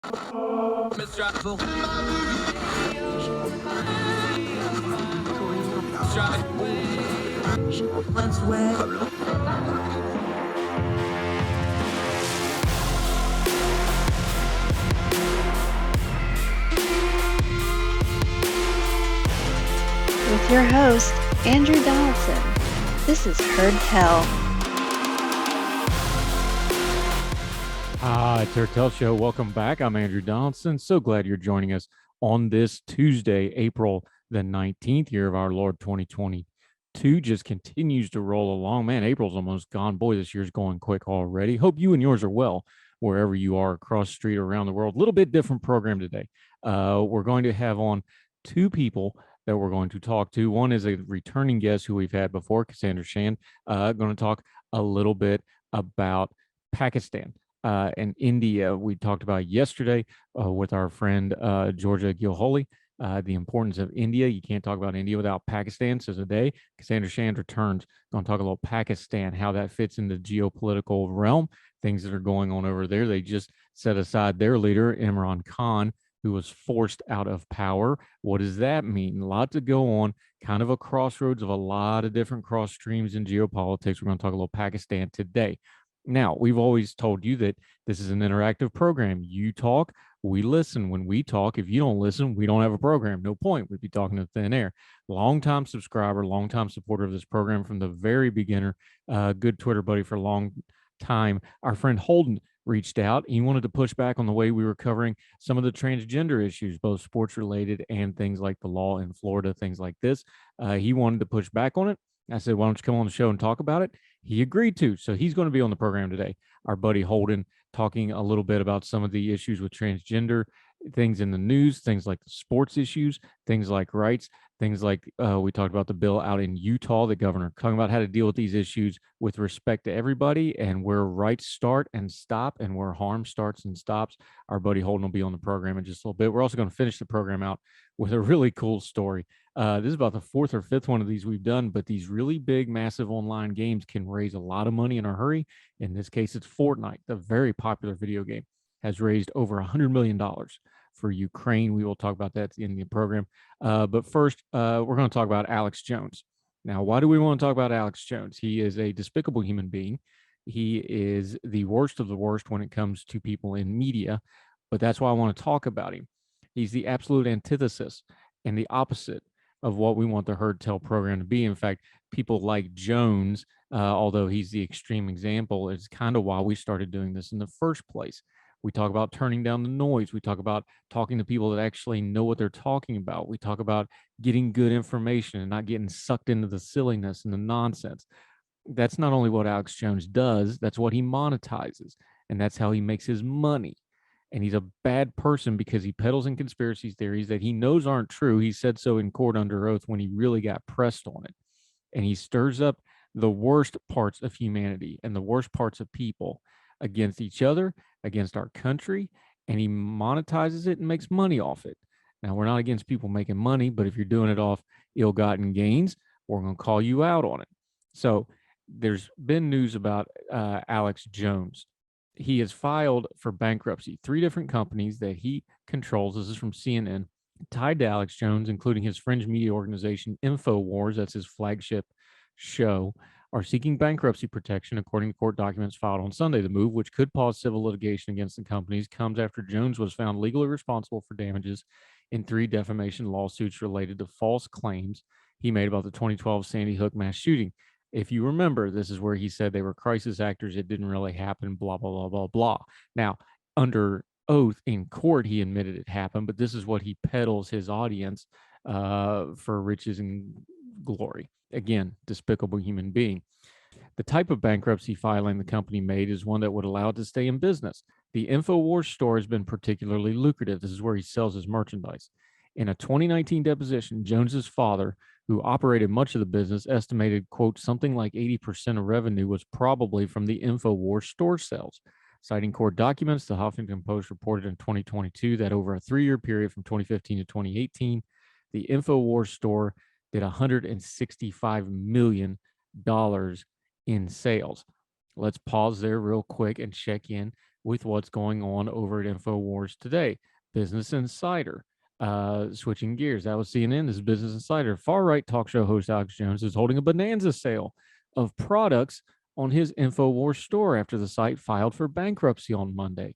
With your host, Andrew Donaldson. This is Heard Tell. It's Heard Tell Show. Welcome back. I'm Andrew Donaldson. So glad you're joining us on this Tuesday, April the 19th, year of our Lord 2022. Just continues to roll along. Man, April's almost gone. Boy, this year's going quick already. Hope you and yours are well, wherever you are across the street or around the world. A little bit different program today. We're going to have on two people that we're going to talk to. One is a returning guest who we've had before, Cassandra. Going to talk a little bit about Pakistan and India. We talked about yesterday with our friend Georgia Gilholy, the importance of India. You can't talk about India without Pakistan. So today, Cassandra Shand returns. Going to talk a little Pakistan, how that fits in the geopolitical realm, things that are going on over there. They just set aside their leader, Imran Khan, who was forced out of power. What does that mean? A lot to go on, kind of a crossroads of a lot of different cross streams in geopolitics. We're going to talk a little Pakistan today. Now, we've always told you that this is an interactive program. You talk, we listen. When we talk, if you don't listen, we don't have a program. No point. We'd be talking to thin air. Longtime subscriber, longtime supporter of this program from the very beginner, good Twitter buddy for a long time. Our friend Holden reached out. He wanted to push back on the way we were covering some of the transgender issues, both sports related and things like the law in Florida, things like this. He wanted to push back on it. I said, why don't you come on the show and talk about it? He agreed to. So he's going to be on the program today. Our buddy Holden talking a little bit about some of the issues with transgender, things in the news, things like the sports issues, things like rights, things like we talked about the bill out in Utah, the governor, talking about how to deal with these issues with respect to everybody and where rights start and stop and where harm starts and stops. Our buddy Holden will be on the program in just a little bit. We're also going to finish the program out with a really cool story. This is about the fourth or fifth one of these we've done, but these really big, massive online games can raise a lot of money in a hurry. In this case, it's Fortnite, the very popular video game, has raised over $100 million for Ukraine. We will talk about that in the program. But first, we're going to talk about Alex Jones. Now, why do we want to talk about Alex Jones? He is a despicable human being. He is the worst of the worst when it comes to people in media, but that's why I want to talk about him. He's the absolute antithesis and the opposite of what we want the Heard Tell program to be. In fact, people like Jones, although he's the extreme example, is kind of why we started doing this in the first place. We talk about turning down the noise. We talk about talking to people that actually know what they're talking about. We talk about getting good information and not getting sucked into the silliness and the nonsense. That's not only what Alex Jones does, that's what he monetizes. And that's how he makes his money. And he's a bad person because he peddles in conspiracy theories that he knows aren't true. He said so in court under oath when he really got pressed on it. And he stirs up the worst parts of humanity and the worst parts of people against each other, against our country, and he monetizes it and makes money off it. Now, we're not against people making money, but if you're doing it off ill-gotten gains, we're going to call you out on it. So there's been news about Alex Jones. He has filed for bankruptcy. 3 different companies that he controls, this is from CNN, tied to Alex Jones, including his fringe media organization, InfoWars, that's his flagship show, are seeking bankruptcy protection, according to court documents filed on Sunday. The move, which could cause civil litigation against the companies, comes after Jones was found legally responsible for damages in 3 defamation lawsuits related to false claims he made about the 2012 Sandy Hook mass shooting. If you remember, this is where he said they were crisis actors. It didn't really happen, blah, blah, blah, blah, blah. Now, under oath in court, he admitted it happened, but this is what he peddles his audience for riches and glory. Again, despicable human being. The type of bankruptcy filing the company made is one that would allow it to stay in business. The InfoWars store has been particularly lucrative. This is where he sells his merchandise. In a 2019 deposition, Jones's father, who operated much of the business, estimated, quote, something like 80% of revenue was probably from the InfoWars store sales. Citing court documents, the Huffington Post reported in 2022 that over a 3-year period from 2015 to 2018, the InfoWars store did $165 million in sales. let's pause there real quick and check in with what's going on over at InfoWars today. Business Insider. Switching gears, that was CNN. This is Business Insider. Far right talk show host Alex Jones is holding a bonanza sale of products on his InfoWars store after the site filed for bankruptcy on Monday.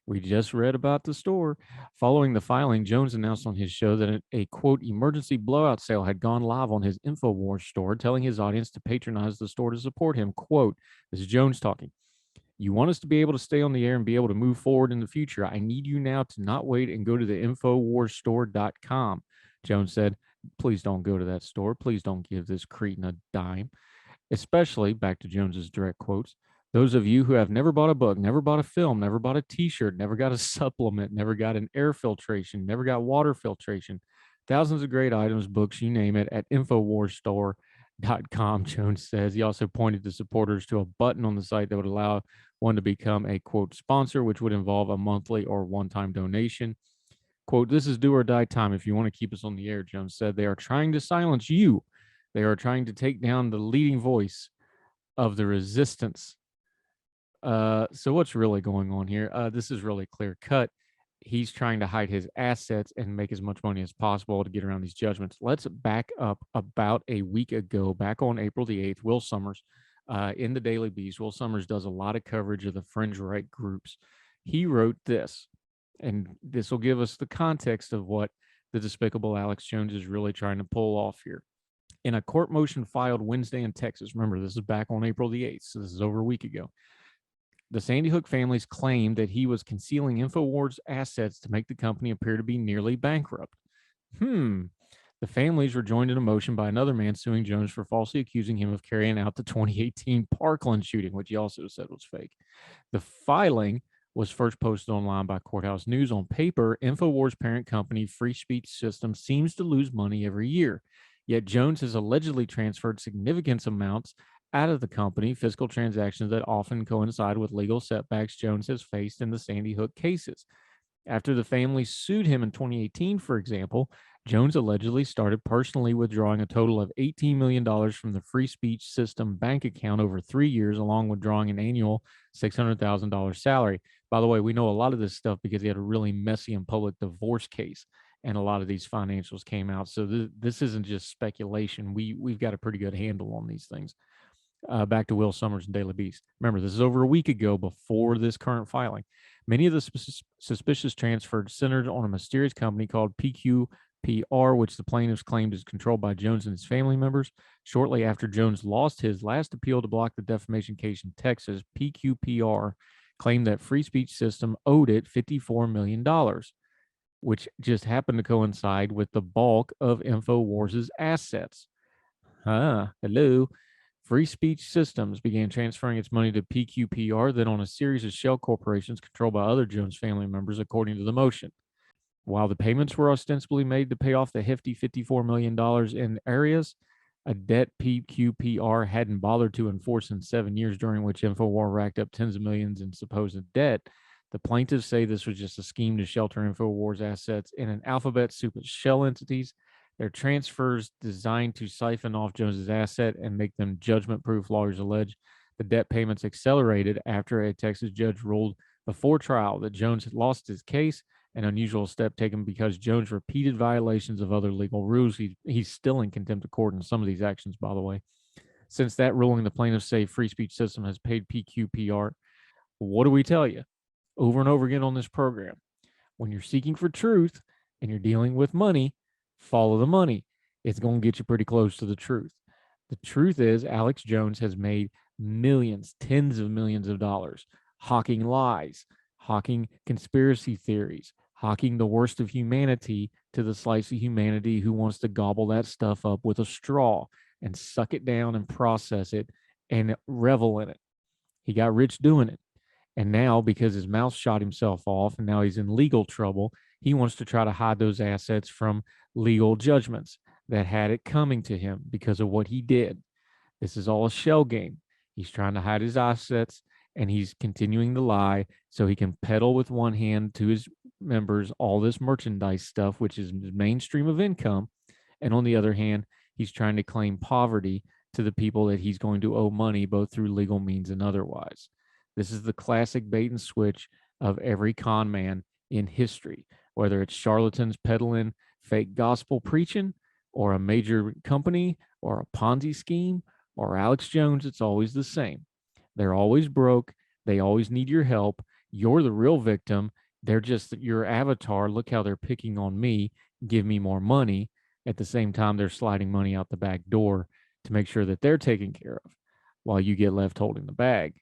We just read about the store. Following the filing, Jones announced on his show that a quote emergency blowout sale had gone live on his InfoWars store, telling his audience to patronize the store to support him. Quote, this is Jones talking. You want us to be able to stay on the air and be able to move forward in the future. I need you now to not wait and go to the InfoWarsStore.com. Jones said, please don't go to that store. Please don't give this cretin a dime. Especially, back to Jones's direct quotes, those of you who have never bought a book, never bought a film, never bought a t-shirt, never got a supplement, never got an air filtration, never got water filtration, thousands of great items, books, you name it, at InfoWarsStore.com, Jones says. He also pointed to supporters to a button on the site that would allow one to become a, quote, sponsor, which would involve a monthly or one-time donation. Quote, this is do or die time if you want to keep us on the air, Jones said. They are trying to silence you. They are trying to take down the leading voice of the resistance. So what's really going on here? This is really clear cut. He's trying to hide his assets and make as much money as possible to get around these judgments. Let's back up about a week ago, back on April the 8th, Will Summers, in the Daily Beast. Will Summers does a lot of coverage of the fringe right groups. He wrote this, and this will give us the context of what the despicable Alex Jones is really trying to pull off here. In a court motion filed Wednesday in Texas, remember, this is back on April the 8th, so this is over a week ago, the Sandy Hook families claimed that he was concealing InfoWars assets to make the company appear to be nearly bankrupt. The families were joined in a motion by another man suing Jones for falsely accusing him of carrying out the 2018 Parkland shooting, which he also said was fake. The filing was first posted online by Courthouse News. On paper, InfoWars' parent company, Free Speech Systems, seems to lose money every year. Yet Jones has allegedly transferred significant amounts out of the company, fiscal transactions that often coincide with legal setbacks Jones has faced in the Sandy Hook cases. After the family sued him in 2018, for example, Jones allegedly started personally withdrawing a total of $18 million from the Free Speech System bank account over 3 years, along with drawing an annual $600,000 salary. By the way, we know a lot of this stuff because he had a really messy and public divorce case, and a lot of these financials came out. So this isn't just speculation. We've got a pretty good handle on these things. Back to Will Summers and Daily Beast. Remember, this is over a week ago before this current filing. Many of the suspicious transfers centered on a mysterious company called PQPR, which the plaintiffs claimed is controlled by Jones and his family members. Shortly after Jones lost his last appeal to block the defamation case in Texas, PQPR claimed that Free Speech System owed it $54 million, which just happened to coincide with the bulk of InfoWars' assets. Hello. Free Speech Systems began transferring its money to PQPR, then on a series of shell corporations controlled by other Jones family members, according to the motion. While the payments were ostensibly made to pay off the hefty $54 million in areas, a debt PQPR hadn't bothered to enforce in 7 years, during which InfoWars racked up tens of millions in supposed debt. The plaintiffs say this was just a scheme to shelter InfoWars assets in an alphabet soup of shell entities. Their transfers designed to siphon off Jones's asset and make them judgment-proof, lawyers allege. The debt payments accelerated after a Texas judge ruled before trial that Jones had lost his case, an unusual step taken because Jones repeated violations of other legal rules. He's still in contempt of court in some of these actions, by the way. Since that ruling, the plaintiffs say Free Speech System has paid PQPR. What do we tell you over and over again on this program? When you're seeking for truth and you're dealing with money, follow the money. It's going to get you pretty close to the truth. The truth is Alex Jones has made millions, tens of millions of dollars, hawking lies, hawking conspiracy theories, hawking the worst of humanity to the slice of humanity who wants to gobble that stuff up with a straw and suck it down and process it and revel in it. He got rich doing it. And now, because his mouth shot himself off and now he's in legal trouble, he wants to try to hide those assets from legal judgments that had it coming to him because of what he did. This is all a shell game. He's trying to hide his assets, and he's continuing to lie so he can peddle with one hand to his members all this merchandise stuff, which is his mainstream of income. And on the other hand, he's trying to claim poverty to the people that he's going to owe money, both through legal means and otherwise. This is the classic bait and switch of every con man in history, whether it's charlatans peddling fake gospel preaching, or a major company, or a Ponzi scheme, or Alex Jones. It's always the same. They're always broke. They always need your help. You're the real victim. They're just your avatar. Look how they're picking on me. Give me more money. At the same time, they're sliding money out the back door to make sure that they're taken care of while you get left holding the bag.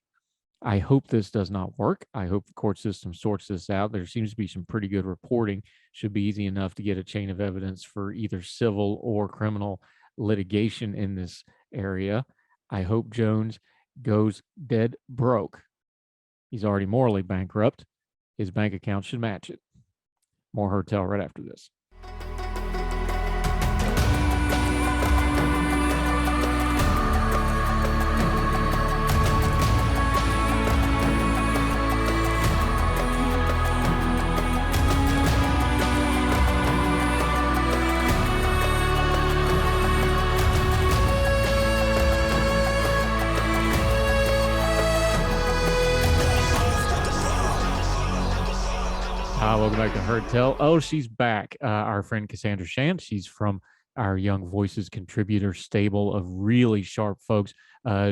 I hope this does not work. I hope the court system sorts this out. There seems to be some pretty good reporting. Should be easy enough to get a chain of evidence for either civil or criminal litigation in this area. I hope Jones goes dead broke. He's already morally bankrupt. His bank account should match it. More hotel right after this. Welcome back to Heard Tell. Oh, she's back. Our friend Cassandra Shand. She's from our Young Voices contributor stable of really sharp folks.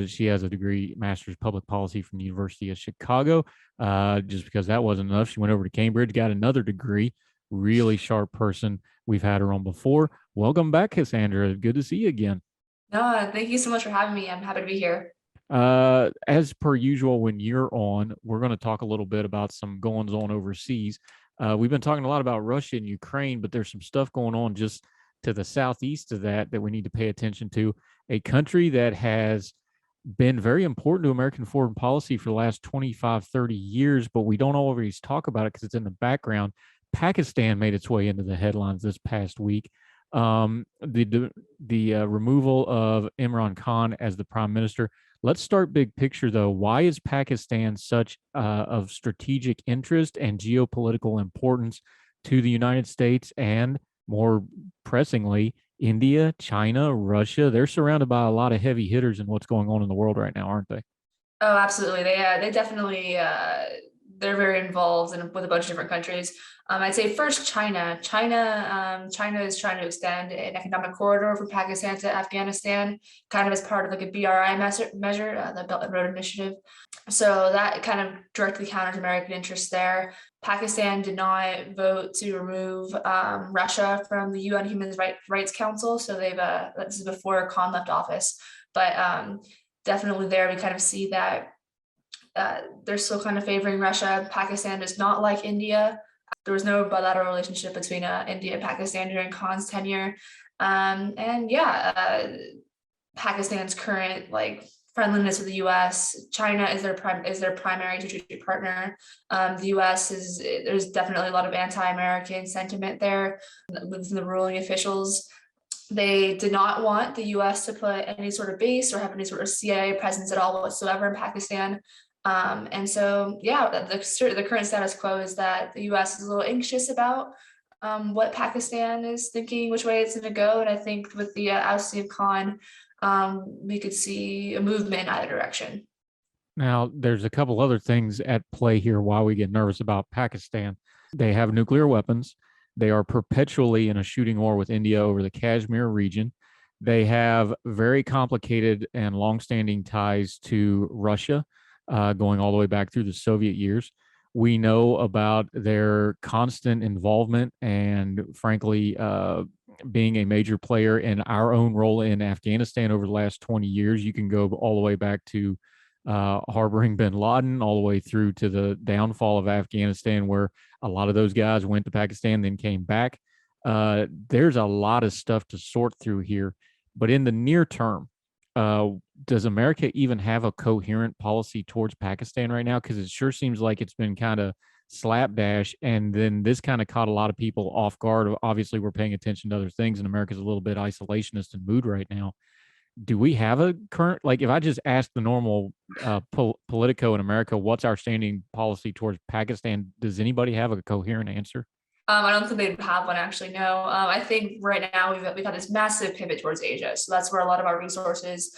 She has a degree, master's public policy from the University of Chicago. Just because that wasn't enough, she went over to Cambridge, got another degree. Really sharp person. We've had her on before. Welcome back, Cassandra. Good to see you again. Thank you so much for having me. I'm happy to be here. As per usual, when you're on, we're going to talk a little bit about some goings on overseas. We've been talking a lot about Russia and Ukraine, but there's some stuff going on just to the southeast of that we need to pay attention to. A country that has been very important to American foreign policy for the last 25, 30 years, but we don't always talk about it because it's in the background. Pakistan made its way into the headlines this past week. The removal of Imran Khan as the prime minister. Let's start big picture, though. Why is Pakistan such of strategic interest and geopolitical importance to the United States and, more pressingly, India, China, Russia? They're surrounded by a lot of heavy hitters in what's going on in the world right now, aren't they? Oh, absolutely. They definitely they're very involved with a bunch of different countries. I'd say first China. China is trying to extend an economic corridor from Pakistan to Afghanistan, kind of as part of like a BRI measure, the Belt and Road Initiative. So that kind of directly counters American interests there. Pakistan did not vote to remove Russia from the UN Human Rights Council. So this is before Khan left office, but definitely there we kind of see that they're still kind of favoring Russia. Pakistan is not like India. There was no bilateral relationship between India and Pakistan during Khan's tenure. Pakistan's current friendliness with the U.S. China is their primary strategic partner. The U.S. there's definitely a lot of anti-American sentiment there within the ruling officials. They did not want the U.S. to put any sort of base or have any sort of CIA presence at all whatsoever in Pakistan. The current status quo is that the U.S. is a little anxious about what Pakistan is thinking, which way it's going to go. And I think with the ousting of Khan, we could see a movement in either direction. Now, there's a couple other things at play here why we get nervous about Pakistan. They have nuclear weapons. They are perpetually in a shooting war with India over the Kashmir region. They have very complicated and longstanding ties to Russia, going all the way back through the Soviet years. We know about their constant involvement and, frankly, being a major player in our own role in Afghanistan over the last 20 years. You can go all the way back to harboring bin Laden, all the way through to the downfall of Afghanistan, where a lot of those guys went to Pakistan, then came back. There's a lot of stuff to sort through here. But in the near term, does America even have a coherent policy towards Pakistan right now? Because it sure seems like it's been kind of slapdash, and then this kind of caught a lot of people off guard. Obviously, we're paying attention to other things, and America's a little bit isolationist in mood right now. Do we have a current, if I just ask the normal Politico in America, what's our standing policy towards Pakistan? Does anybody have a coherent answer? I don't think they have one actually. No, I think right now we've got this massive pivot towards Asia, so that's where a lot of our resources,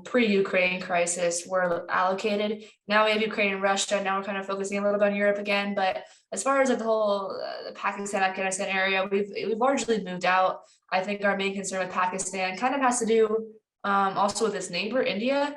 pre-Ukraine crisis, were allocated. Now we have Ukraine and Russia. Now we're kind of focusing a little bit on Europe again. But as far as like the whole the Pakistan, Afghanistan area, we've largely moved out. I think our main concern with Pakistan kind of has to do also with its neighbor, India.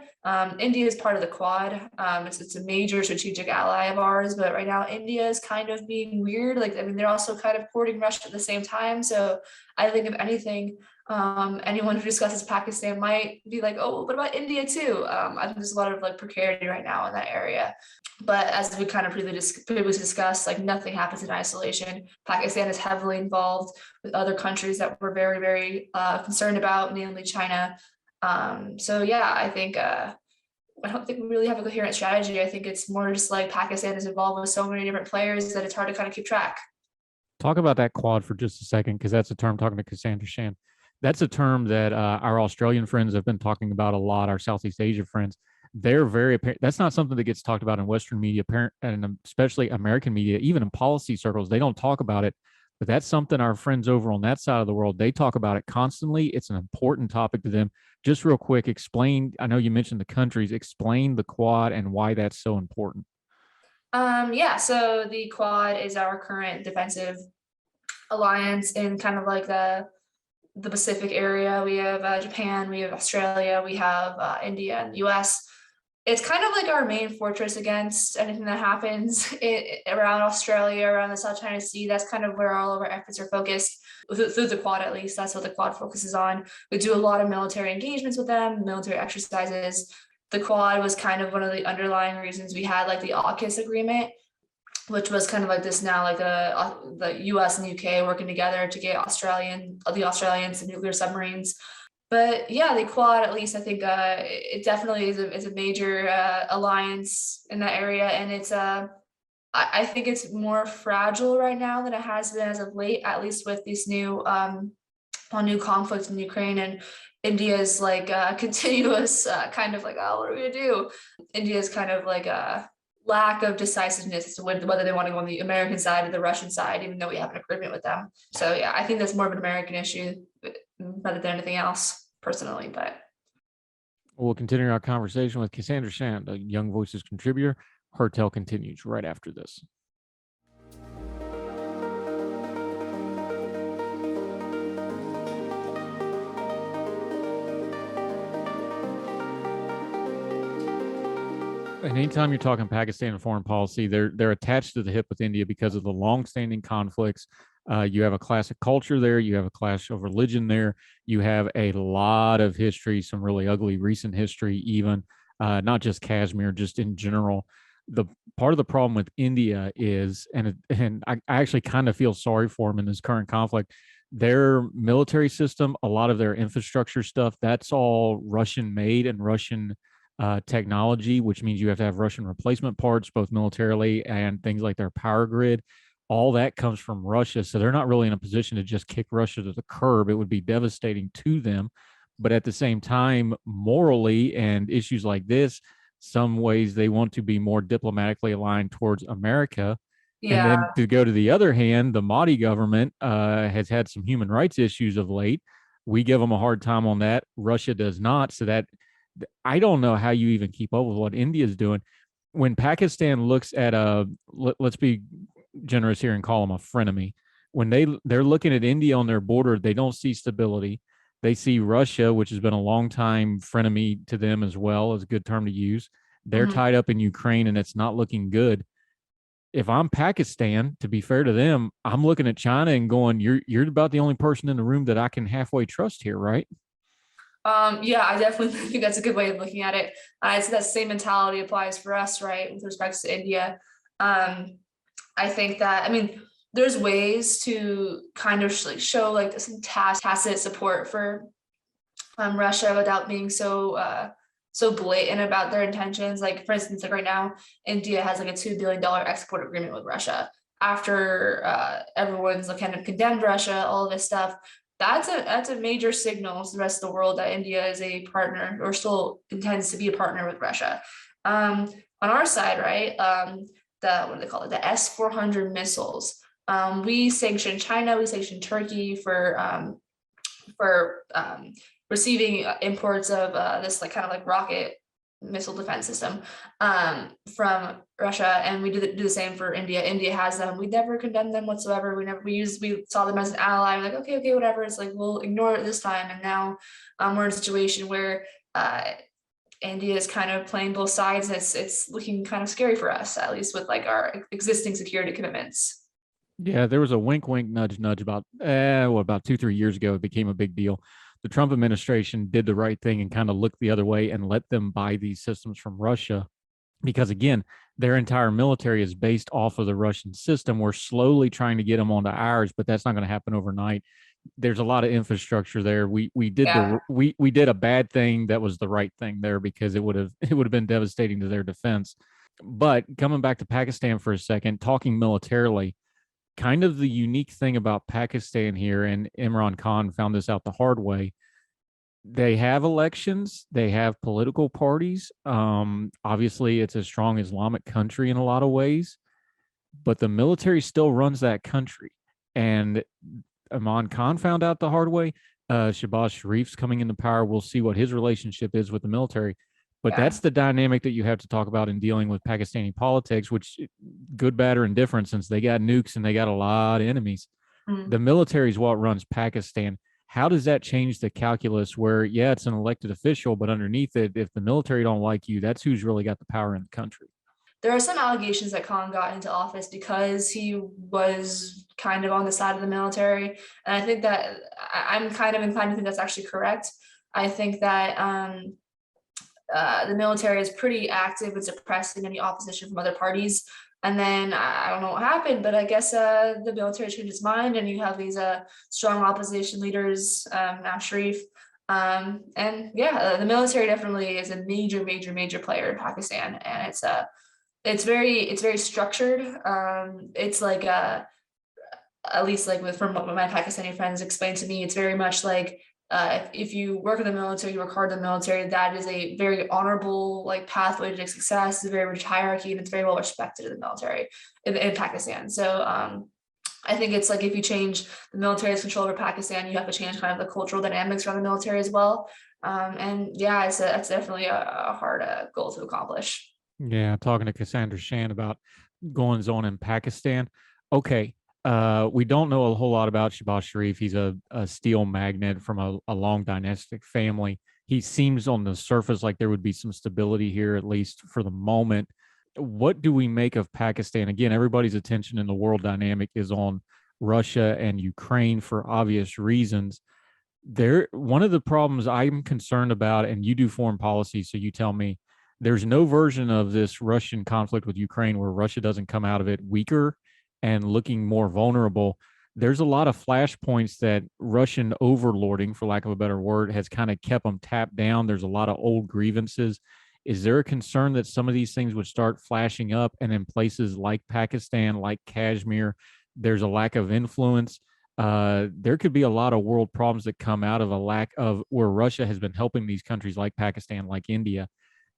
India is part of the Quad. It's a major strategic ally of ours, but right now India is kind of being weird. Like, I mean, they're also kind of courting Russia at the same time. So I think if anything, anyone who discusses Pakistan might be like, oh, what about India too? I think there's a lot of like precarity right now in that area. But as we kind of previously discussed, like nothing happens in isolation. Pakistan is heavily involved with other countries that we're very, very concerned about, namely China. So yeah, I think I don't think we really have a coherent strategy. I think it's more just like Pakistan is involved with so many different players that it's hard to kind of keep track. Talk about that Quad for just a second, because that's a term, talking to Cassandra Shan. That's a term that our Australian friends have been talking about a lot, our Southeast Asia friends. They're very apparent. That's not something that gets talked about in Western media, and especially American media, even in policy circles. They don't talk about it, but that's something our friends over on that side of the world, they talk about it constantly. It's an important topic to them. Just real quick, explain. I know you mentioned the countries. Explain the Quad and why that's so important. Yeah, so the Quad is our current defensive alliance in kind of like the Pacific area. We have Japan, we have Australia, we have India and the US. It's kind of like our main fortress against anything that happens around Australia, around the South China Sea. That's kind of where all of our efforts are focused through the Quad, at least. That's what the Quad focuses on. We do a lot of military engagements with them, military exercises. The Quad was kind of one of the underlying reasons we had like the AUKUS agreement, which was kind of like this now, like the US and UK working together to get the Australians and nuclear submarines. But yeah, the Quad, at least I think it definitely is a major alliance in that area, and I think it's more fragile right now than it has been as of late, at least with these new conflicts in Ukraine and India's like continuous kind of like, oh, what are we gonna do? India's kind of like a lack of decisiveness as to whether they want to go on the American side or the Russian side, even though we have an agreement with them. So yeah, I think that's more of an American issue rather than anything else, personally. But We'll continue our conversation with Cassandra Shand, a Young Voices contributor. Her tale continues right after this. And anytime you're talking Pakistan and foreign policy, they're attached to the hip with India because of the long-standing conflicts. You have a clash of culture there. You have a clash of religion there. You have a lot of history, some really ugly recent history, even not just Kashmir, just in general. The part of the problem with India is, and I actually kind of feel sorry for them in this current conflict. Their military system, a lot of their infrastructure stuff, that's all Russian made and Russian technology, which means you have to have Russian replacement parts, both militarily and things like their power grid. All that comes from Russia. So they're not really in a position to just kick Russia to the curb. It would be devastating to them. But at the same time, morally and issues like this, some ways they want to be more diplomatically aligned towards America. And yeah, then to go to the other hand, the Modi government has had some human rights issues of late. We give them a hard time on that. Russia does not. So that I don't know how you even keep up with what India is doing. When Pakistan looks at let's be generous here and call them a frenemy. When they're looking at India on their border, they don't see stability. They see Russia, which has been a long time frenemy to them as well, is a good term to use. They're tied up in Ukraine and it's not looking good. If I'm Pakistan, to be fair to them, I'm looking at China and going, you're about the only person in the room that I can halfway trust here, right? Yeah, I definitely think that's a good way of looking at it. I'd say that same mentality applies for us, right, with respect to India. I think that, I mean, there's ways to kind of like show like some tacit support for Russia without being so blatant about their intentions. Like, for instance, like right now, India has like a $2 billion export agreement with Russia. After everyone's like kind of condemned Russia, all of this stuff, that's a major signal to the rest of the world that India is a partner or still intends to be a partner with Russia. On our side, right? The what do they call it? The S-400 missiles. We sanctioned China, we sanctioned Turkey for receiving imports of this like kind of like rocket missile defense system from Russia, and we do the same for India. India has them. We never condemned them whatsoever. We saw them as an ally. We're like, okay, whatever. It's like we'll ignore it this time. And now we're in a situation where India is kind of playing both sides. It's looking kind of scary for us, at least with like our existing security commitments. Yeah, there was a wink, wink, nudge, nudge about about 2, 3 years ago. It became a big deal. The Trump administration did the right thing and kind of looked the other way and let them buy these systems from Russia because, again, their entire military is based off of the Russian system. We're slowly trying to get them onto ours, but that's not going to happen overnight. There's a lot of infrastructure there. We did Yeah. we did a bad thing that was the right thing there because it would have been devastating to their defense. But coming back to Pakistan for a second, talking militarily, kind of the unique thing about Pakistan here, and Imran Khan found this out the hard way. They have elections, they have political parties. Obviously, it's a strong Islamic country in a lot of ways, but the military still runs that country. And Imran Khan found out the hard way. Shahbaz Sharif's coming into power. We'll see what his relationship is with the military. But Yeah. that's the dynamic that you have to talk about in dealing with Pakistani politics, which good, bad, or indifferent, since they got nukes and they got a lot of enemies. Mm. The military is what runs Pakistan. How does that change the calculus where, yeah, it's an elected official, but underneath it, if the military don't like you, that's who's really got the power in the country? There are some allegations that Khan got into office because he was kind of on the side of the military. And I think that I'm kind of inclined to think that's actually correct. I think that the military is pretty active in suppressing any opposition from other parties. And then I don't know what happened, but I guess the military changed its mind, and you have these strong opposition leaders, now Sharif. And yeah, the military definitely is a major player in Pakistan, and it's very structured. It's like at least like from what my Pakistani friends explained to me, it's very much like if you work in the military, you work hard in the military, that is a very honorable like pathway to success. It's a very rich hierarchy, and it's very well respected in the military in Pakistan. So I think it's like if you change the military's control over Pakistan, you have to change kind of the cultural dynamics around the military as well. And yeah, it's definitely a hard goal to accomplish. Yeah, talking to Cassandra Shan about goings on in Pakistan. Okay. We don't know a whole lot about Shahbaz Sharif. He's a steel magnate from a long dynastic family. He seems on the surface like there would be some stability here, at least for the moment. What do we make of Pakistan? Again, everybody's attention in the world dynamic is on Russia and Ukraine for obvious reasons. One of the problems I'm concerned about, and you do foreign policy, so you tell me, there's no version of this Russian conflict with Ukraine where Russia doesn't come out of it weaker and looking more vulnerable. There's a lot of flashpoints that Russian overlording, for lack of a better word, has kind of kept them tapped down. There's a lot of old grievances. Is there a concern that some of these things would start flashing up, and in places like Pakistan, like Kashmir, there's a lack of influence? There could be a lot of world problems that come out of a lack of where Russia has been helping these countries like Pakistan, like India.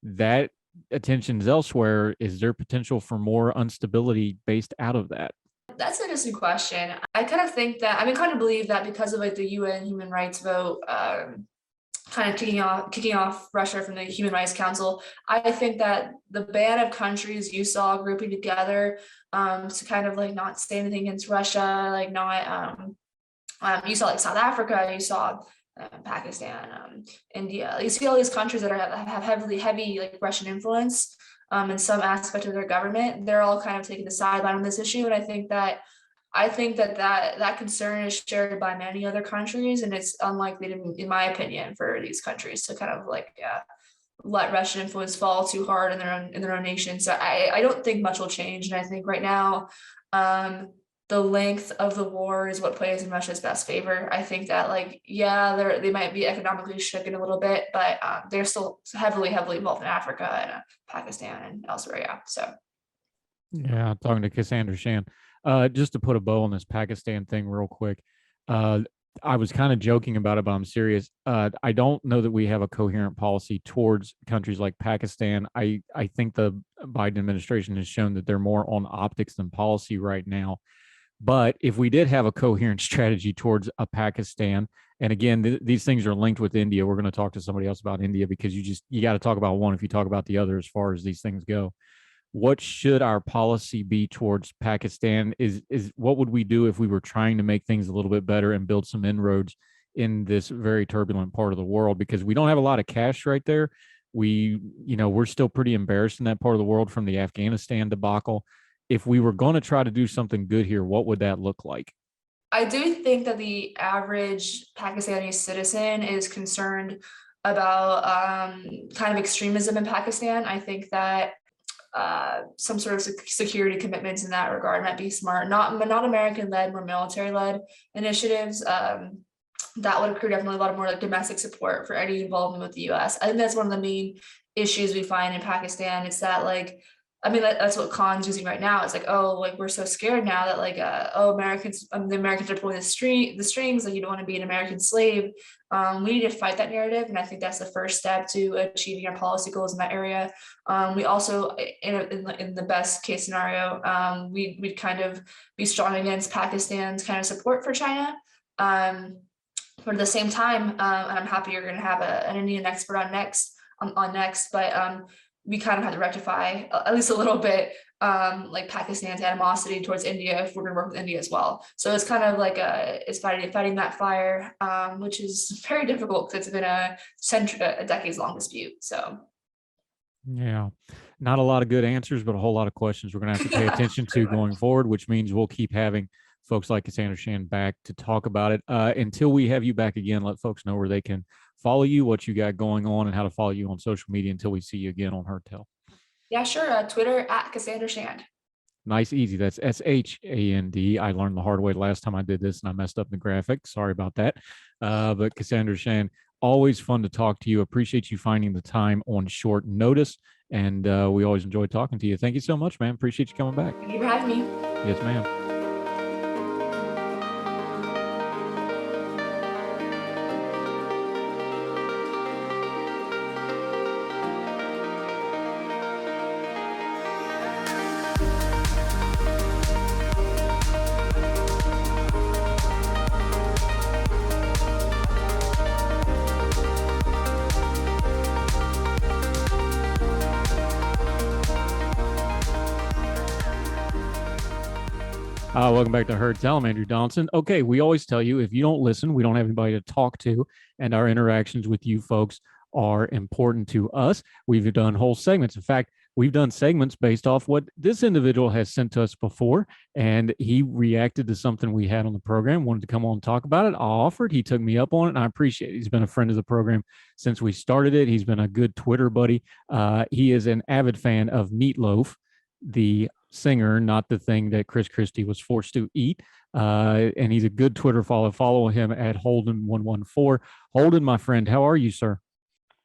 That attention is elsewhere. Is there potential for more instability based out of that? That's an interesting question. I kind of think that kind of believe that because of like the UN human rights vote, kind of kicking off Russia from the Human Rights Council. I think that the ban of countries you saw grouping together to kind of like not say anything against Russia, like not you saw like South Africa, you saw Pakistan, India. You see all these countries that have heavy like Russian influence in some aspect of their government. They're all kind of taking the sideline on this issue, and I think that concern is shared by many other countries, and it's unlikely to, in my opinion, for these countries to kind of like let Russian influence fall too hard in their own nation. So I don't think much will change, and I think right now the length of the war is what plays in Russia's best favor. I think that like they might be economically shaken a little bit, but they're still heavily involved in Africa and Pakistan and elsewhere. Yeah, so. Yeah, talking to Cassandra Shan. Just to put a bow on this Pakistan thing real quick. I was kind of joking about it, but I'm serious. I don't know that we have a coherent policy towards countries like Pakistan. I think the Biden administration has shown that they're more on optics than policy right now. But if we did have a coherent strategy towards a Pakistan, and again, these things are linked with India. We're going to talk to somebody else about India because you got to talk about one if you talk about the other as far as these things go. What should our policy be towards Pakistan? Is what would we do if we were trying to make things a little bit better and build some inroads in this very turbulent part of the world? Because we don't have a lot of cash right there. We're still pretty embarrassed in that part of the world from the Afghanistan debacle. If we were going to try to do something good here, what would that look like? I do think that the average Pakistani citizen is concerned about kind of extremism in Pakistan. I think that some sort of security commitments in that regard might be smart. Not American-led, more military-led initiatives. That would accrue definitely a lot more like domestic support for any involvement with the U.S. I think that's one of the main issues we find in Pakistan. It's that like, I mean, that's what Khan's using right now. It's like, oh, like we're so scared now that like, the Americans are pulling the strings. Like you don't want to be an American slave. We need to fight that narrative, and I think that's the first step to achieving our policy goals in that area. We also, in the best case scenario, we'd kind of be strong against Pakistan's kind of support for China. But at the same time, and I'm happy you're going to have an Indian expert on next, but we kind of have to rectify at least a little bit, like Pakistan's animosity towards India if we're going to work with India as well. So it's kind of like it's fighting that fire, which is very difficult because it's been a decades long dispute. So Yeah, not a lot of good answers, but a whole lot of questions we're going to have to pay attention to going forward, which means we'll keep having folks like Cassandra Shan back to talk about it. Until we have you back again, let folks know where they can follow you, what you got going on, and how to follow you on social media until we see you again on Heard Tell. yeah, sure. Twitter at Cassandra Shand. Nice, easy. That's SHAND. I learned the hard way last time I did this and I messed up the graphic. Sorry about that. But Cassandra Shan, always fun to talk to you. Appreciate you finding the time on short notice. And we always enjoy talking to you. Thank you so much, man. Appreciate you coming back. Thank you for having me. Yes, ma'am. Welcome back to Heard Tell. I'm Andrew Donaldson. Okay, we always tell you if you don't listen, we don't have anybody to talk to, and our interactions with you folks are important to us. We've done whole segments. In fact, we've done segments based off what this individual has sent to us before, and he reacted to something we had on the program, wanted to come on and talk about it. I offered, he took me up on it, and I appreciate it. He's been a friend of the program since we started it. He's been a good Twitter buddy. He is an avid fan of Meatloaf, the singer, not the thing that Chris Christie was forced to eat. And he's a good Twitter follow. Follow him at Holden114. Holden, my friend, how are you, sir?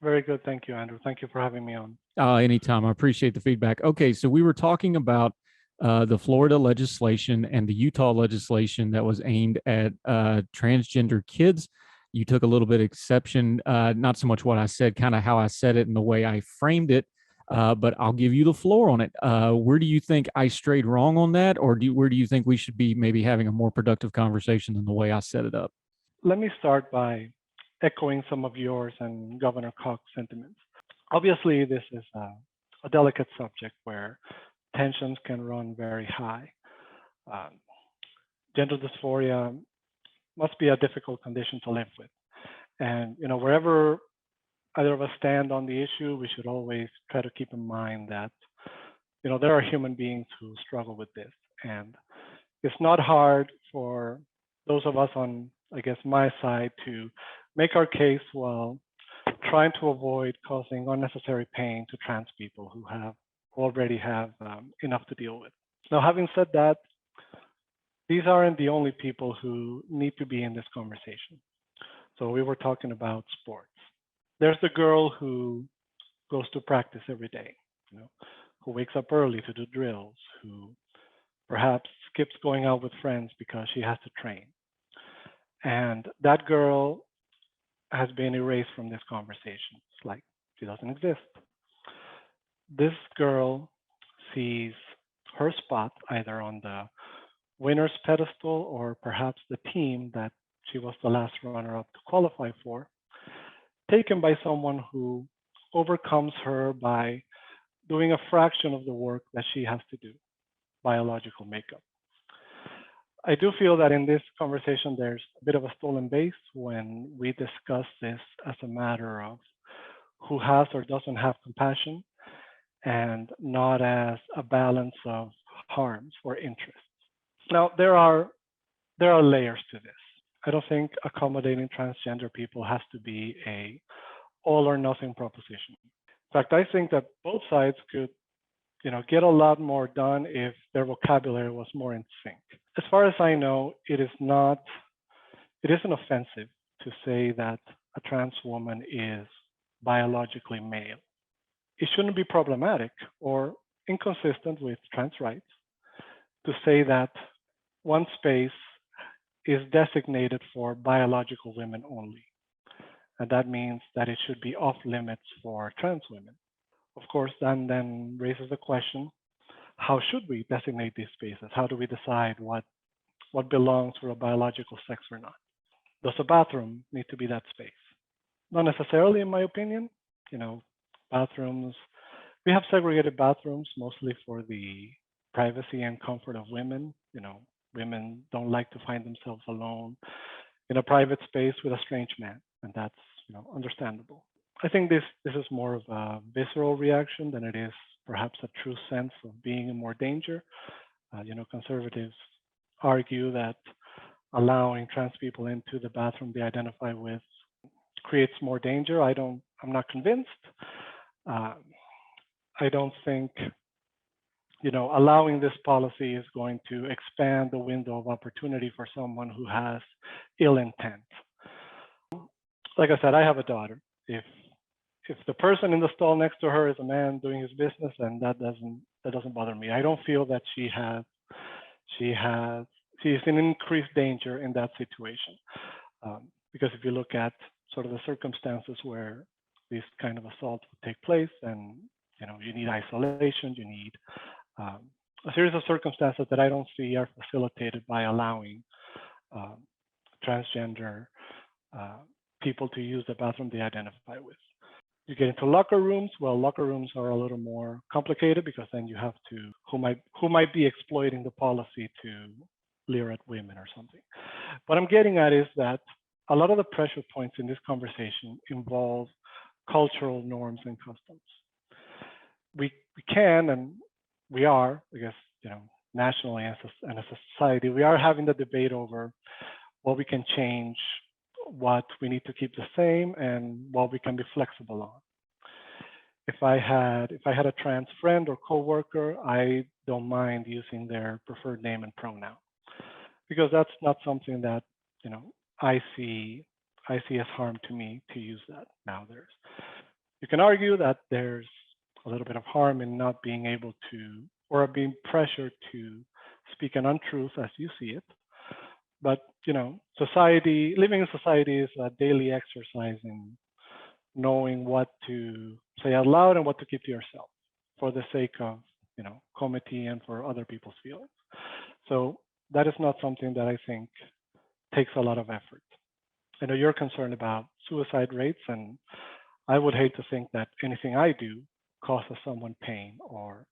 Very good. Thank you, Andrew. Thank you for having me on. Anytime. I appreciate the feedback. Okay, so we were talking about the Florida legislation and the Utah legislation that was aimed at transgender kids. You took a little bit of exception, not so much what I said, kind of how I said it and the way I framed it. But I'll give you the floor on it. Where do you think I strayed wrong on that? Or where do you think we should be maybe having a more productive conversation than the way I set it up? Let me start by echoing some of yours and Governor Cox's sentiments. Obviously, this is a delicate subject where tensions can run very high. Gender dysphoria must be a difficult condition to live with. And, wherever either of us stand on the issue, we should always try to keep in mind that, there are human beings who struggle with this. And it's not hard for those of us on, I guess, my side to make our case while trying to avoid causing unnecessary pain to trans people who already have enough to deal with. Now, having said that, these aren't the only people who need to be in this conversation. So we were talking about sports. There's the girl who goes to practice every day, who wakes up early to do drills, who perhaps skips going out with friends because she has to train. And that girl has been erased from this conversation. It's like she doesn't exist. This girl sees her spot either on the winner's pedestal, or perhaps the team that she was the last runner-up to qualify for, taken by someone who overcomes her by doing a fraction of the work that she has to do, biological makeup. I do feel that in this conversation, there's a bit of a stolen base when we discuss this as a matter of who has or doesn't have compassion and not as a balance of harms or interests. Now, there are layers to this. I don't think accommodating transgender people has to be a all or nothing proposition. In fact, I think that both sides could, get a lot more done if their vocabulary was more in sync. As far as I know, it isn't offensive to say that a trans woman is biologically male. It shouldn't be problematic or inconsistent with trans rights to say that one space is designated for biological women only. And that means that it should be off limits for trans women. Of course, that then raises the question, how should we designate these spaces? How do we decide what belongs for a biological sex or not? Does a bathroom need to be that space? Not necessarily, in my opinion. Bathrooms, we have segregated bathrooms mostly for the privacy and comfort of women. Women don't like to find themselves alone in a private space with a strange man, and that's understandable. I think this is more of a visceral reaction than it is perhaps a true sense of being in more danger. Conservatives argue that allowing trans people into the bathroom they identify with creates more danger. I'm not convinced. I don't think allowing this policy is going to expand the window of opportunity for someone who has ill intent. Like I said, I have a daughter. If the person in the stall next to her is a man doing his business, then that doesn't bother me. I don't feel that she's in increased danger in that situation. Because if you look at sort of the circumstances where this kind of assault would take place, then you need isolation, you need a series of circumstances that I don't see are facilitated by allowing transgender people to use the bathroom they identify with. You get into locker rooms. Well, locker rooms are a little more complicated because then you have to who might be exploiting the policy to leer at women or something. What I'm getting at is that a lot of the pressure points in this conversation involve cultural norms and customs. We can and we are, I guess, nationally and as a society, we are having the debate over what we can change, what we need to keep the same, and what we can be flexible on. If I had a trans friend or coworker, I don't mind using their preferred name and pronoun, because that's not something that I see as harm to me to use that. Now, you can argue that there's a little bit of harm in not being able to, or being pressured to speak an untruth as you see it. But living in society is a daily exercise in knowing what to say out loud and what to keep to yourself for the sake of comity and for other people's feelings. So that is not something that I think takes a lot of effort. I know you're concerned about suicide rates, and I would hate to think that anything I do causes someone pain or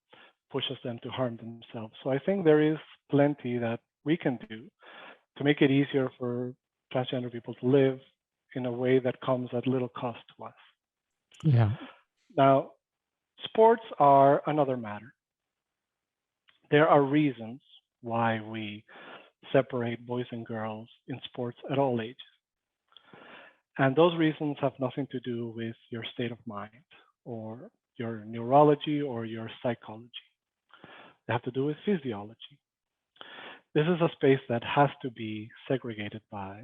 pushes them to harm themselves. So I think there is plenty that we can do to make it easier for transgender people to live in a way that comes at little cost to us. Yeah. Now, sports are another matter. There are reasons why we separate boys and girls in sports at all ages. And those reasons have nothing to do with your state of mind or your neurology or your psychology. They have to do with physiology. This is a space that has to be segregated by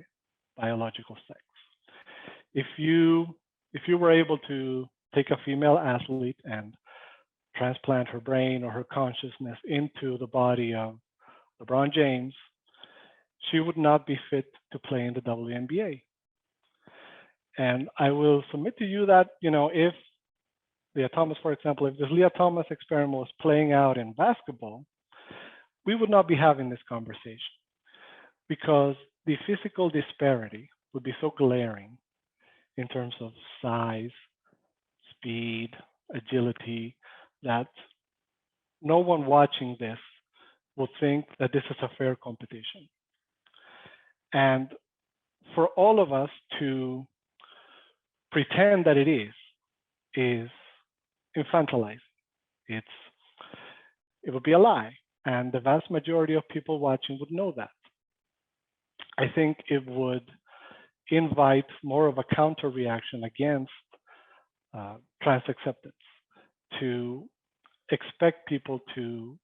biological sex. If you were able to take a female athlete and transplant her brain or her consciousness into the body of LeBron James, she would not be fit to play in the WNBA. And I will submit to you that, if Leah Thomas, for example, if this Leah Thomas experiment was playing out in basketball, we would not be having this conversation because the physical disparity would be so glaring in terms of size, speed, agility, that no one watching this will think that this is a fair competition. And for all of us to pretend that it is infantilizing. It would be a lie. And the vast majority of people watching would know that. I think it would invite more of a counter reaction against trans acceptance, to expect people to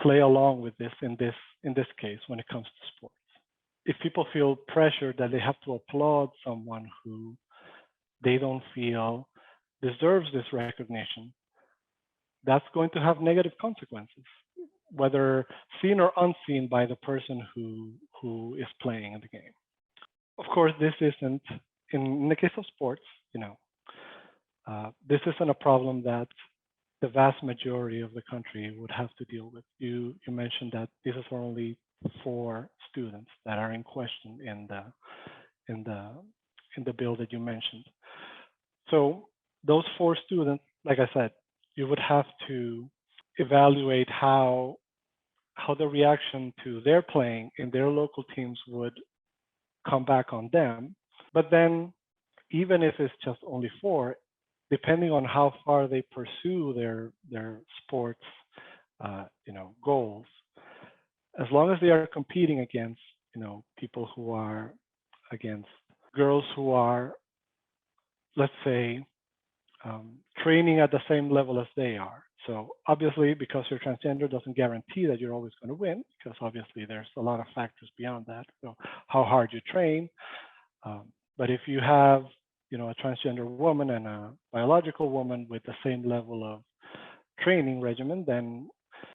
play along with this in this case when it comes to sports. If people feel pressured that they have to applaud someone who they don't feel deserves this recognition, that's going to have negative consequences, whether seen or unseen by the person who is playing in the game. Of course, this isn't, in the case of sports, this isn't a problem that the vast majority of the country would have to deal with. You mentioned that this is for only 4 students that are in question in the bill that you mentioned. So those 4 students, like I said, you would have to evaluate how the reaction to their playing in their local teams would come back on them. But then, even if it's just only 4, depending on how far they pursue their sports, goals, as long as they are competing against, people who are against girls who are, let's say, training at the same level as they are. So obviously, because you're transgender doesn't guarantee that you're always going to win, because obviously there's a lot of factors beyond that. So how hard you train. But if you have, a transgender woman and a biological woman with the same level of training regimen, then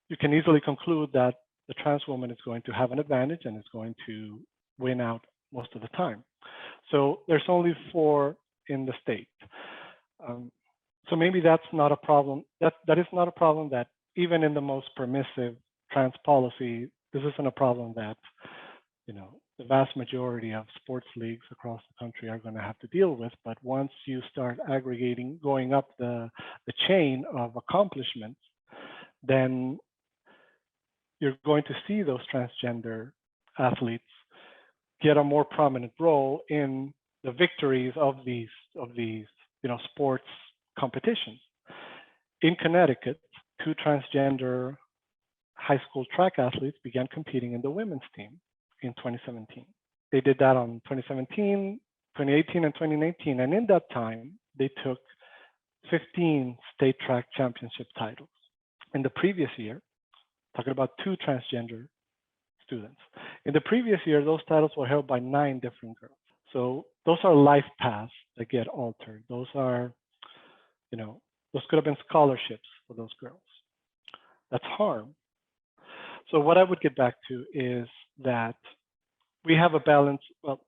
you can easily conclude that the trans woman is going to have an advantage and is going to win out most of the time. So there's only 4 in the state. So maybe that's not a problem. That is not a problem that even in the most permissive trans policy, this isn't a problem that, the vast majority of sports leagues across the country are going to have to deal with. But once you start aggregating, going up the chain of accomplishments, then you're going to see those transgender athletes get a more prominent role in the victories of these sports competitions. In Connecticut, 2 transgender high school track athletes began competing in the women's team in 2017. They did that on 2017, 2018, and 2019. And in that time, they took 15 state track championship titles. In the previous year, talking about 2 transgender students. In the previous year, those titles were held by 9 different girls. So those are life paths that get altered. Those are, those could have been scholarships for those girls. That's harm. So what I would get back to is that we have a balance. Well,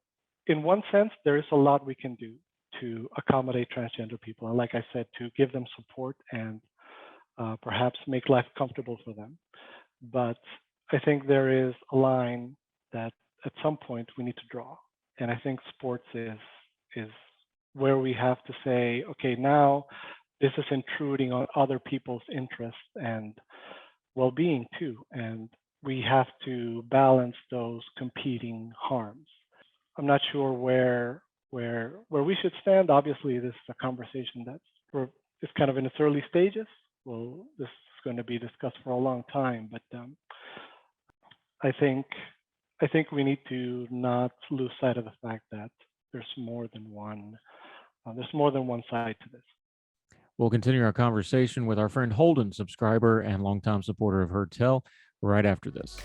in one sense, there is a lot we can do to accommodate transgender people. And like I said, to give them support and perhaps make life comfortable for them. But I think there is a line that at some point we need to draw. And I think sports is where we have to say, okay, now this is intruding on other people's interests and well-being too. And we have to balance those competing harms. I'm not sure where we should stand. Obviously, this is a conversation it's kind of in its early stages. Well, this is going to be discussed for a long time, but I think we need to not lose sight of the fact that there's more than one side to this. We'll continue our conversation with our friend Holden, subscriber and longtime supporter of Heard Tell, right after this.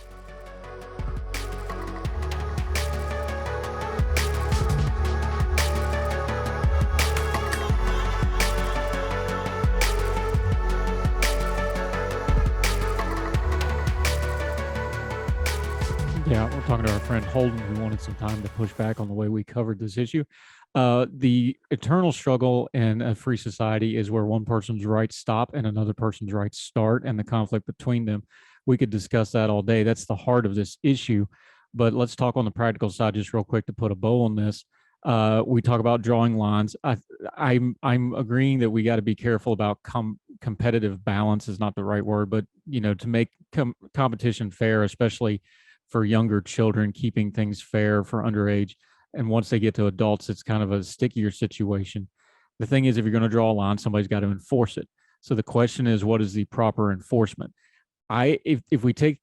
Yeah, we're talking to our friend Holden, who wanted some time to push back on the way we covered this issue. The eternal struggle in a free society is where one person's rights stop and another person's rights start, and the conflict between them we could discuss that all day. That's the heart of this issue. But let's talk on the practical side just real quick to put a bow on this. We talk about drawing lines. I'm agreeing that we got to be careful about competitive balance is not the right word, but to make competition fair, especially for younger children, keeping things fair for underage. And once they get to adults, it's kind of a stickier situation. The thing is, if you're going to draw a line, somebody's got to enforce it. So the question is, what is the proper enforcement? If we take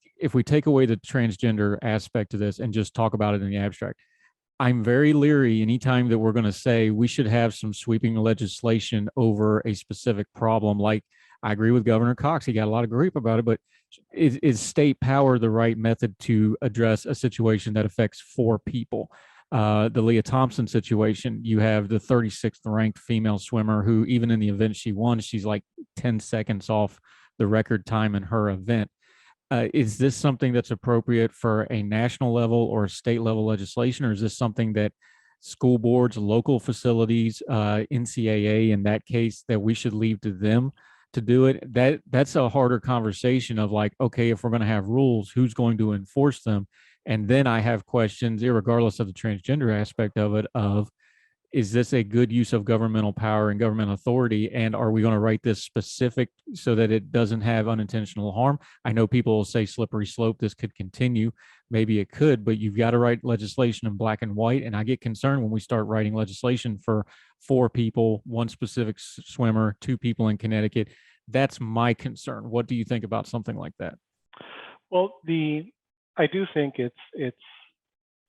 away the transgender aspect of this and just talk about it in the abstract, I'm very leery anytime that we're going to say we should have some sweeping legislation over a specific problem. Like, I agree with Governor Cox. He got a lot of grief about it, but is state power the right method to address a situation that affects 4 people? The Leah Thompson situation, you have the 36th ranked female swimmer who, even in the event she won, she's like 10 seconds off the record time in her event. Is this something that's appropriate for a national level or a state level legislation, or is this something that school boards, local facilities, NCAA in that case, that we should leave to them to do it? That's a harder conversation of like, okay, if we're going to have rules, who's going to enforce them? And then I have questions, regardless of the transgender aspect of it, of is this a good use of governmental power and government authority? And are we going to write this specific so that it doesn't have unintentional harm? I know people will say slippery slope, this could continue. Maybe it could, but you've got to write legislation in black and white. And I get concerned when we start writing legislation for 4 people, 1 specific swimmer, 2 people in Connecticut. That's my concern. What do you think about something like that? Well, I do think it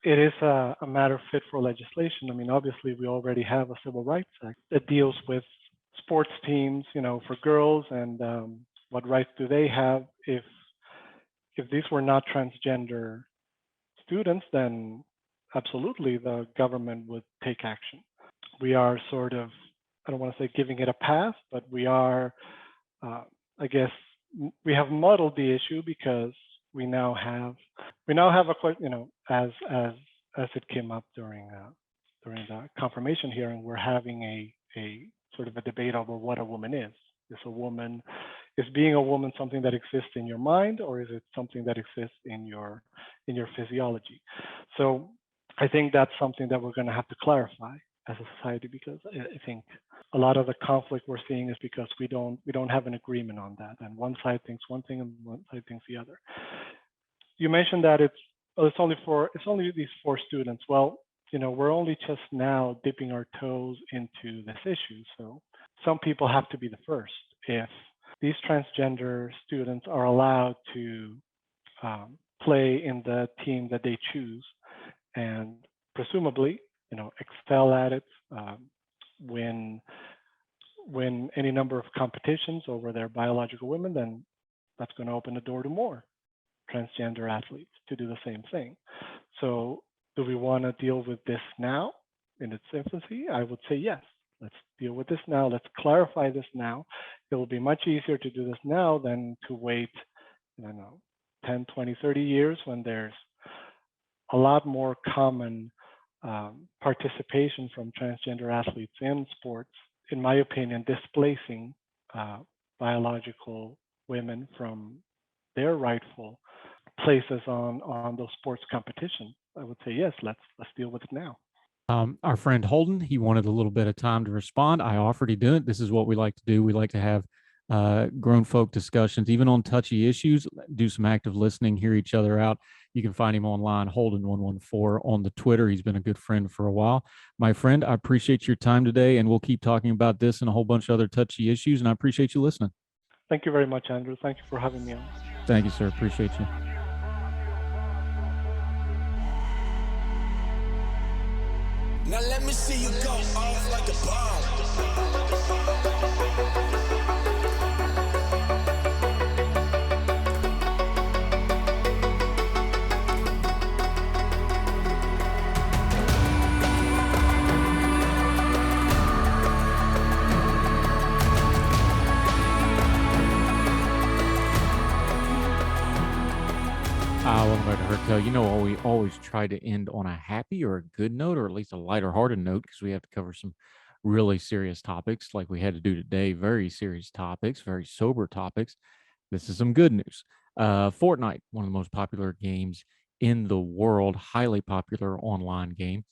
is a matter fit for legislation. I mean, obviously, we already have a Civil Rights Act that deals with sports teams, for girls, and what rights do they have if these were not transgender students, then absolutely the government would take action. We are sort of, I don't want to say giving it a pass, but we are, I guess, we have muddled the issue because we now have a as it came up during the confirmation hearing, we're having a sort of a debate over what a woman is. Is being a woman something that exists in your mind, or is it something that exists in your physiology? So I think that's something that we're going to have to clarify as a society, because I think a lot of the conflict we're seeing is because we don't have an agreement on that, and one side thinks one thing and one side thinks the other. You mentioned that it's only these 4 students. Well, we're only just now dipping our toes into this issue, so some people have to be the first. If these transgender students are allowed to play in the team that they choose, and presumably, excel at it, win any number of competitions over their biological women, then that's going to open the door to more transgender athletes to do the same thing. So do we want to deal with this now in its infancy? I would say yes. Let's deal with this now. Let's clarify this now. It will be much easier to do this now than to wait, 10, 20, 30 years when there's a lot more common participation from transgender athletes in sports, in my opinion, displacing biological women from their rightful places on those sports competitions. I would say yes, let's deal with it now. Our friend Holden, he wanted a little bit of time to respond. I offered to do it. This is what we like to do. We like to have grown folk discussions, even on touchy issues, do some active listening, hear each other out. You can find him online, Holden114 on the Twitter. He's been a good friend for a while. My friend, I appreciate your time today, and we'll keep talking about this and a whole bunch of other touchy issues, and I appreciate you listening. Thank you very much, Andrew. Thank you for having me on. Thank you, sir. Appreciate you. Now let me see you go off like a bomb. Welcome back to Hertel. We always try to end on a happy or a good note, or at least a lighter-hearted note, because we have to cover some really serious topics like we had to do today. Very serious topics, very sober topics. This is some good news. Fortnite, one of the most popular games in the world, highly popular online game,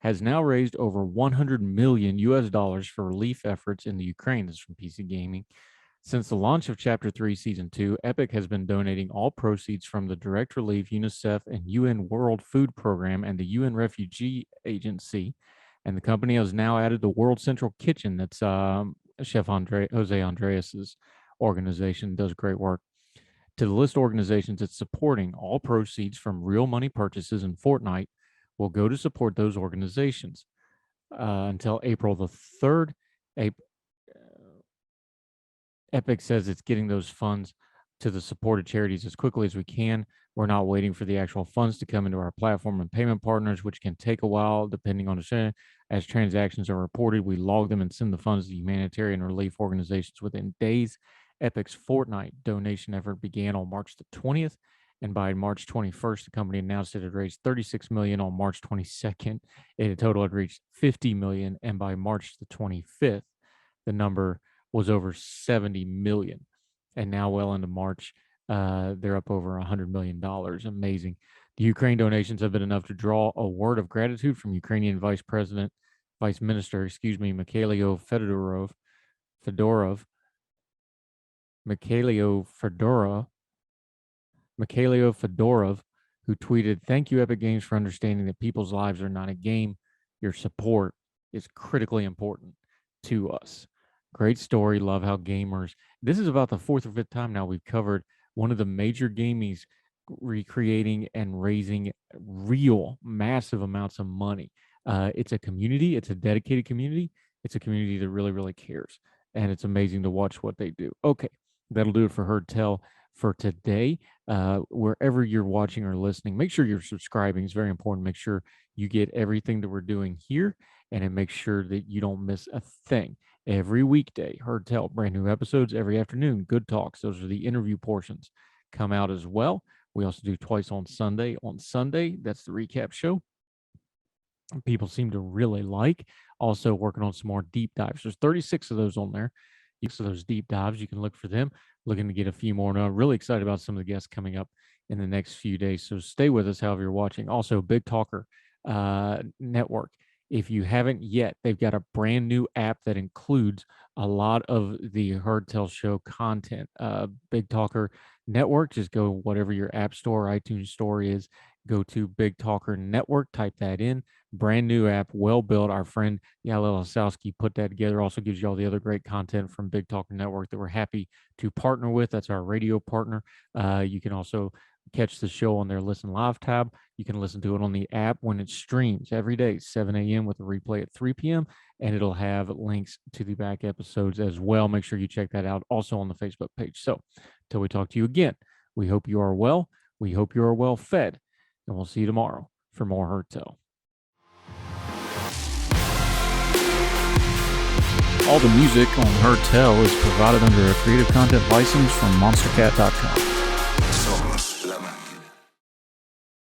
has now raised over 100 million US dollars for relief efforts in the Ukraine. This is from PC Gaming. Since the launch of Chapter 3 Season 2, Epic has been donating all proceeds from the Direct Relief, UNICEF, and UN World Food Program and the UN Refugee Agency. And the company has now added the World Central Kitchen. That's Chef Jose Andreas's organization, does great work. To the list of organizations it's supporting, all proceeds from real money purchases in Fortnite will go to support those organizations until April the 3rd. Epic says it's getting those funds to the supported charities as quickly as we can. We're not waiting for the actual funds to come into our platform and payment partners, which can take a while depending on the share. As transactions are reported, we log them and send the funds to humanitarian relief organizations within days. Epic's Fortnite donation effort began on March the 20th, and by March 21st, the company announced it had raised $36 million on March 22nd. In total, it reached $50 million, and by March the 25th, the number was over 70 million. And now well into March, they're up over $100 million. Amazing. The Ukraine donations have been enough to draw a word of gratitude from Ukrainian Vice Minister, Mikhailo Fedorov, who tweeted, "Thank you, Epic Games, for understanding that people's lives are not a game. Your support is critically important to us." Great story. Love how gamers. This is about the 4th or 5th time now we've covered one of the major gamies recreating and raising real massive amounts of money. It's a community. It's a dedicated community. It's a community that really, really cares. And it's amazing to watch what they do. Okay, that'll do it for Heard Tell for today. Wherever you're watching or listening, make sure you're subscribing. It's very important. Make sure you get everything that we're doing here, and then make sure that you don't miss a thing. Every weekday, Heard Tell, brand new episodes every afternoon. Good Talks. Those are the interview portions come out as well. We also do twice on Sunday. On Sunday, that's the recap show. People seem to really like. Also working on some more deep dives. There's 36 of those on there. So those deep dives, you can look for them. Looking to get a few more. Now, I'm really excited about some of the guests coming up in the next few days. So stay with us however you're watching. Also, Big Talker Network. If you haven't yet, they've got a brand new app that includes a lot of the Heard Tell show content. Big Talker Network, just go whatever your app store, iTunes store is, go to Big Talker Network, type that in. Brand new app, well built. Our friend Yala Lasowski put that together. Also gives you all the other great content from Big Talker Network that we're happy to partner with. That's our radio partner. You can also catch the show on their Listen Live tab. You can listen to it on the app when it streams every day, 7 a.m. with a replay at 3 p.m. And it'll have links to the back episodes as well. Make sure you check that out also on the Facebook page. So until we talk to you again, we hope you are well. We hope you are well fed. And we'll see you tomorrow for more Heard Tell. All the music on Heard Tell is provided under a Creative Content license from monstercat.com.